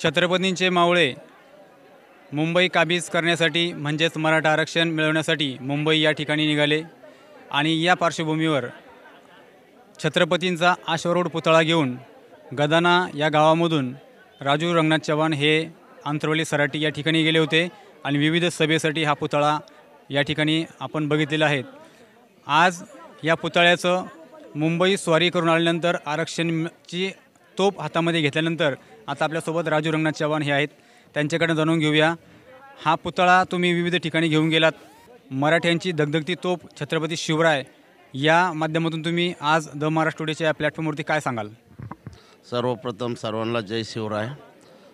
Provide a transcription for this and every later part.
छत्रपतींचे मावळे मुंबई काबीज करण्यासाठी म्हणजेच मराठा आरक्षण मिळवण्यासाठी मुंबई या ठिकाणी निघाले आणि या पार्श्वभूमीवर छत्रपतींचा अश्वारूढ पुतळा घेऊन गदाना या गावामधून राजू रंगनाथ चव्हाण हे अंतरवली सराटी या ठिकाणी गेले होते आणि विविध सभेसाठी हा पुतळा या ठिकाणी आपण बघितलेला आहे। आज या पुतळ्याचं मुंबई स्वारी करून आल्यानंतर आरक्षणाची तोप हातामध्ये घेतल्यानंतर आता आपल्यासोबत राजू रंगनाथ चव्हाण हे आहेत, त्यांच्याकडे जाणून घेऊया। हा पुतळा तुम्ही विविध ठिकाणी घेऊन गेलात, मराठ्यांची दगदगती तोप छत्रपती शिवराय या माध्यमातून तुम्ही आज द महाराष्ट्र टुडेच्या या प्लॅटफॉर्मवरती काय सांगाल? सर्वप्रथम सर्वांना जय शिवराय।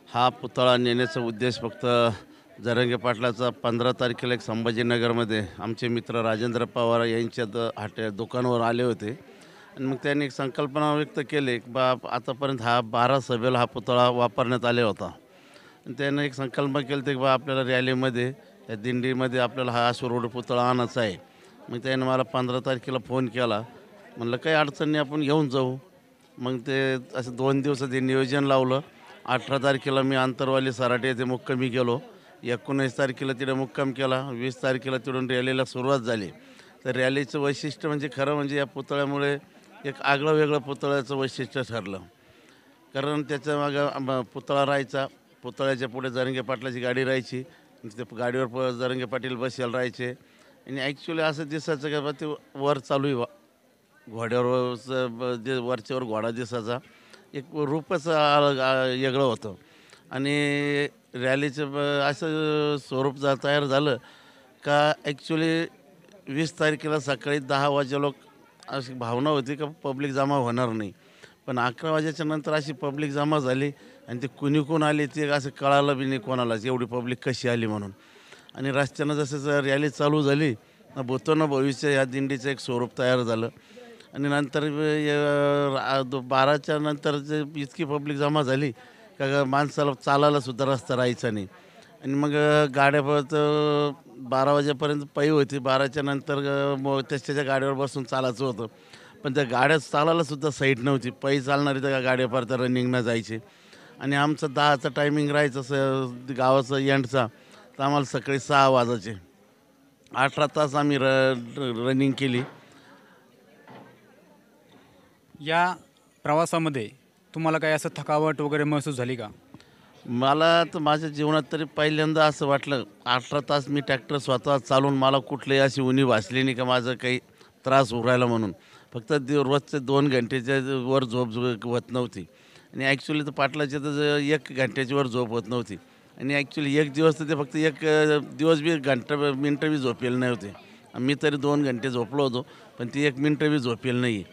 हा पुतळा नेण्याचा उद्देश फक्त जरांगे पाटलाचा 15 तारखेला एक संभाजीनगरमध्ये आमचे मित्र राजेंद्र पवार यांच्या दुकानावर आले होते आणि मग त्यांनी एक संकल्पना व्यक्त केली की आतापर्यंत 12 सभेला हा पुतळा वापरण्यात आले होता आणि त्याने एक संकल्पना केली की आपल्याला रॅलीमध्ये या दिंडीमध्ये आपल्याला हा अश्वारूढ पुतळा आणायचा आहे। मग त्याने मला 15 तारखेला फोन केला, म्हणलं काही अडचण नाही आपण घेऊन जाऊ। मग ते असं 2 दिवसाचं नियोजन लावलं। 18 तारखेला मी अंतरवाली सराटी येथे मुक्कामी गेलो, 19 तारखेला तिथे मुक्काम केला, 20 तारखेला तिथून रॅलीला सुरुवात झाली। तर रॅलीचं वैशिष्ट्य म्हणजे खरं म्हणजे या पुतळ्यामुळे एक आगळं वेगळं पुतळ्याचं वैशिष्ट्य ठरलं, कारण त्याच्या मागं पुतळा राहायचा, पुतळ्याच्या पुढे जरांगे पाटलाची गाडी राहायची, त्या गाडीवर जरांगे पाटील बसायला राहायचे आणि ॲक्च्युली असं दिसायचं की ते वर चालू आहे घोड्यावर, जे वरच्यावर घोडा दिसायचा, एक रूपच वेगळं होतं आणि रॅलीचं असं स्वरूप तयार झालं का ॲक्च्युली 20 तारखेला सकाळी 10 वाजे लोक अशी भावना होती का पब्लिक जमा होणार नाही, पण 11 वाजेच्या नंतर अशी पब्लिक जमा झाली आणि ते कुणी कोण आली ते असं कळालं बी नाही कोणालाच एवढी पब्लिक कशी आली म्हणून। आणि रस्त्यानं जसं रॅली चालू झाली भूतो न भविष्य या दिंडीचं एक स्वरूप तयार झालं आणि नंतर 12च्या नंतर जे इतकी पब्लिक जमा झाली का माणसाला चालायला सुद्धा रस्ता राहायचा नाही आणि मग गाड्या 12 वाजेपर्यंत पायी होती, 12च्या नंतर त्याच्या गाडीवर बसून चालायचं होतं, पण त्या गाड्या चालायला सुद्धा साईड नव्हती, पायी चालणारी त्या गाड्या परत रनिंगनं जायचे आणि आमचं 10चा टायमिंग राहायचं गावाचं एंडचा, तर आम्हाला सकाळी 6 वाजायचे। 18 तास आम्ही रनिंग केली। या प्रवासामध्ये तुम्हाला काही असं थकावट वगैरे महसूस झाली का? मला तर माझ्या जीवनात तरी पहिल्यांदा असं वाटलं, 18 तास मी ट्रॅक्टर स्वतः चालून मला कुठलीही अशी उणी भासली नाही का माझं काही त्रास होऊ राहिला म्हणून। फक्त रोजचे 2 घंटेच्या वर झोप होत नव्हती आणि ॲक्च्युली तर पाटलाच्या तर 1 घंट्याची वर झोप होत नव्हती आणि ॲक्च्युली एक दिवस तर ते फक्त 1 दिवस बी मिनटं बी झोपेल नाही होते। मी तरी 2 घंटे झोपलो होतो, पण ती 1 मिनटं बी झोपेल नाही।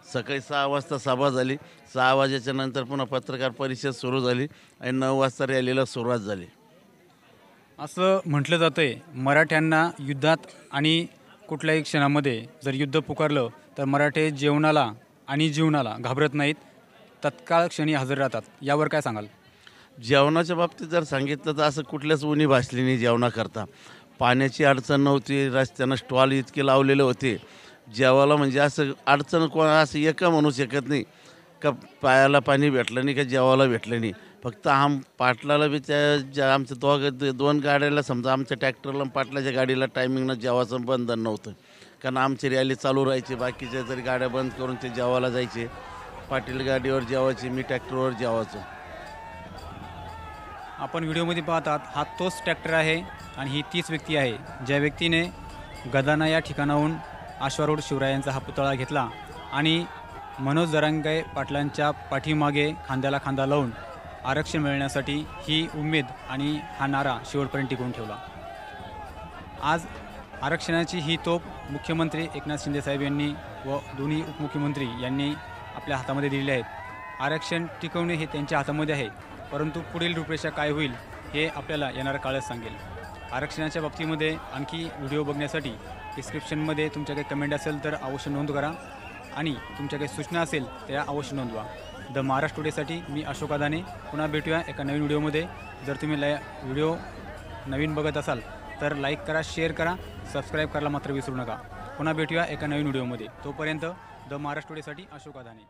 सकाळी 6 वाजता सभा झाली, 6 वाजेच्या नंतर पुन्हा पत्रकार परिषद सुरू झाली आणि 9 वाजता रॅलीला सुरुवात झाली। असं म्हटलं जातंय मराठ्यांना युद्धात आणि कुठल्याही क्षणामध्ये जर युद्ध पुकारलं तर मराठे जेवणाला आणि जीवनाला घाबरत नाहीत, तत्काळ क्षणी हजर राहतात, यावर काय सांगाल? जेवणाच्या बाबतीत जर सांगितलं तर असं कुठल्याच उणी भासली नाही जेवणाकरता। पाण्याची अडचण नव्हती, रस्त्यानं स्टॉल इतके लावलेले होते, जेवायला म्हणजे असं अडचण कोणा असं एका म्हणू शकत नाही का पायाला पाणी भेटलं नाही का जेवायला भेटलं नाही। फक्त पाटलाला बी त्या आमच्या 2 गाड्याला समजा आमच्या ट्रॅक्टरला पाटलाच्या गाडीला टायमिंगनं जेवायचं बंधन नव्हतं, कारण आमची रॅली चालू राहायची, बाकीच्या जरी गाड्या बंद करून ते जेवायला जायचे, पाटील गाडीवर जेवायचे, मी ट्रॅक्टरवर जेवायचो। आपण व्हिडिओमध्ये पाहतात हा तोच ट्रॅक्टर आहे आणि ही तीच व्यक्ती आहे ज्या व्यक्तीने गदाना या ठिकाणाहून अश्वारूढ शिवरायांचा हा पुतळा घेतला आणि मनोज जरांगे पाटलांच्या पाठीमागे खांद्याला खांदा लावून आरक्षण मिळण्यासाठी ही उमेद आणि हा नारा शेवटपर्यंत टिकवून ठेवला। आज आरक्षणाची ही तोप मुख्यमंत्री एकनाथ शिंदे साहेब यांनी व दोन्ही उपमुख्यमंत्री यांनी आपल्या हातामध्ये दिलेले आहेत। आरक्षण टिकवणे हे त्यांच्या हातामध्ये आहे, परंतु पुढील रूपरेषा काय होईल हे आपल्याला येणारा काळच सांगेल। आरक्षणाच्या बाबतीमध्ये आणखी व्हिडिओ बघण्यासाठी डिस्क्रिप्शनमध्ये तुमच्या काही कमेंट असेल तर अवश्य नोंद करा आणि तुमच्या काही सूचना असेल त्या अवश्य नोंदवा। द महाराष्ट्र टुडेसाठी मी अशोक अदाने, पुन्हा भेटूया एका नवीन व्हिडिओमध्ये। जर तुम्ही व्हिडिओ नवीन बघत असाल तर लाईक करा, शेअर करा, सबस्क्राईब करायला मात्र विसरू नका। पुन्हा भेटूया एका नवीन व्हिडिओमध्ये, तोपर्यंत द महाराष्ट्र टुडेसाठी अशोक अदाने।